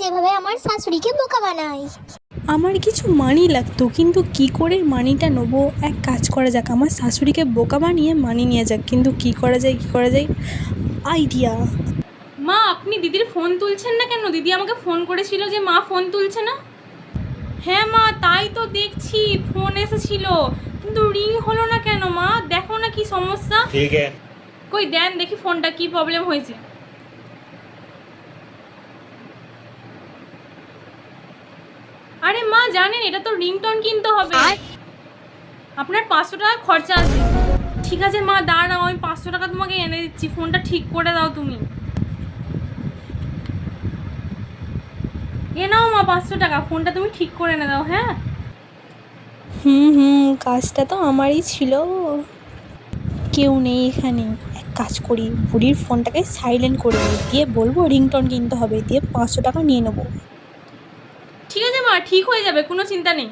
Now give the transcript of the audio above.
যেভাবে আমার শাশুড়িকে বোকা বানাই। আমার কিছু মানি লাগতো, কিন্তু কি করে মানিটা নেবো? এক কাজ করা যাক, আমার শাশুড়িকে বোকা বানিয়ে মানি নিয়ে যাক। কিন্তু কি করা যায় আইডিয়া। মা, আপনি দিদির ফোন তুলছেন না কেন? দিদি আমাকে ফোন করেছিল যে মা ফোন তুলছে না। হ্যাঁ মা, তাই তো দেখছি, ফোন এসেছিল কিন্তু রিং হলো না কেন মা? দেখো না কি সমস্যা। ঠিক আছে। কই দেন দেখি ফোনটা, কি প্রবলেম হয়েছে। আরে মা, জানেন এটা তো রিংটোন কিনতে হবে, আপনার 500 টাকা খরচা আছে। ঠিক আছে মা, দাঁড়াও, আমি 500 টাকা তোমাকে এনে দিচ্ছি, ফোনটা ঠিক করে দাও তুমি। এ নাও মা 500 টাকা, ফোনটা তুমি ঠিক করে এনে দাও। হ্যাঁ কাজটা তো আমারই ছিল। কেউ নেই এখানে, এক কাজ করি, বুড়ির ফোনটাকে সাইলেন্ট করে দিই, দিয়ে বলবো রিংটোন কিনতে হবে, দিয়ে 500 টাকা নিয়ে নেবো। ঠিক আছে মা, ঠিক হয়ে যাবে, কোনো চিন্তা নেই।